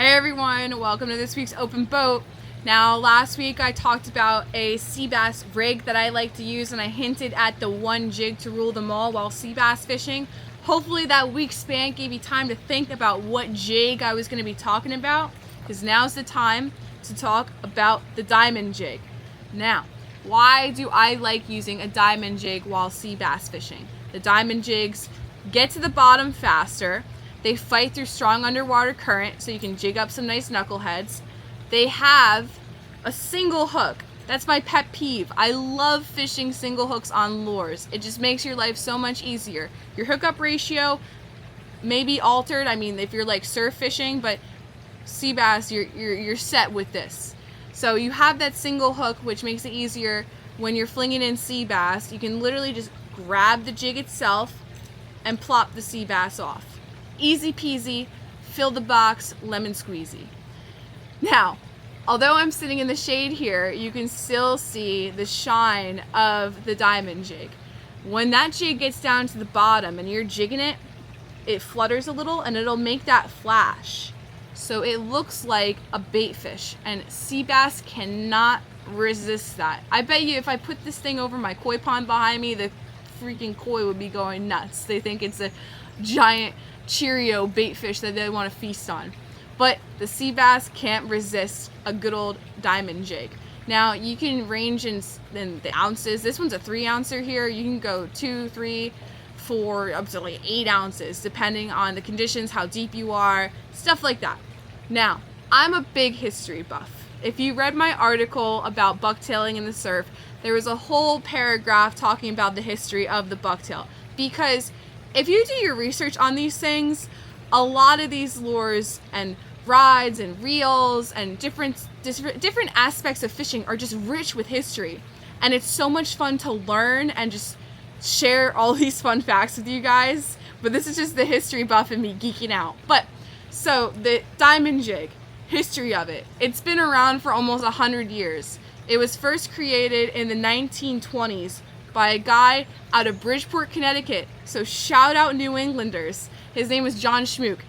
Hey everyone, welcome to this week's Open Boat. Now last week I talked about a sea bass rig that I like to use, and I hinted at the one jig to rule them all while sea bass fishing. Hopefully that week span gave you time to think about what jig I was going to be talking about, because now's the time to talk about the diamond jig. Now, why do I like using a diamond jig while sea bass fishing? The diamond jigs get to the bottom faster. They fight through strong underwater current, so you can jig up some nice knuckleheads. They have a single hook. That's my pet peeve. I love fishing single hooks on lures. It just makes your life so much easier. Your hookup ratio may be altered. I mean, if you're like surf fishing, but sea bass, you're set with this. So you have that single hook, which makes it easier when you're flinging in sea bass. You can literally just grab the jig itself and plop the sea bass off. Easy peasy, fill the box, lemon squeezy. Now, although I'm sitting in the shade here, you can still see the shine of the diamond jig. When that jig gets down to the bottom and you're jigging it, it flutters a little and it'll make that flash. So it looks like a bait fish, and sea bass cannot resist that. I bet you if I put this thing over my koi pond behind me, the freaking koi would be going nuts. They think it's a giant Cheerio bait fish that they want to feast on. But the sea bass can't resist a good old diamond jig. Now you can range in the ounces. This one's a 3-ouncer here. You can go 2, 3, 4, up to like 8 ounces depending on the conditions, how deep you are, stuff like that. Now, I'm a big history buff. If you read my article about bucktailing in the surf, there was a whole paragraph talking about the history of the bucktail, because if you do your research on these things, a lot of these lures and rods and reels and different aspects of fishing are just rich with history. And it's so much fun to learn and just share all these fun facts with you guys. But this is just the history buff and me geeking out. But so the diamond jig, history of it. It's been around for almost 100 years. It was first created in the 1920s by a guy out of Bridgeport, Connecticut. So shout out New Englanders. His name was John Schmook,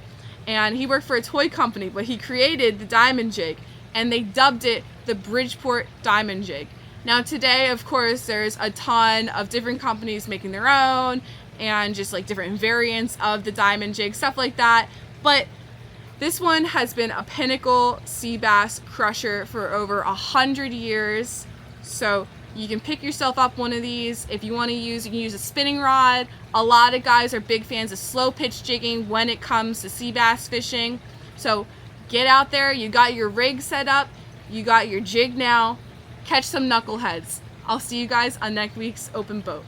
and he worked for a toy company, but he created the diamond jig, and they dubbed it the Bridgeport diamond jig. Now today, of course, there's a ton of different companies making their own, and just like different variants of the diamond jig, stuff like that. But this one has been a pinnacle sea bass crusher for over 100 years. So you can pick yourself up one of these. If you want to use, you can use a spinning rod. A lot of guys are big fans of slow pitch jigging when it comes to sea bass fishing. So get out there, you got your rig set up, you got your jig now, catch some knuckleheads. I'll see you guys on next week's Open Boat.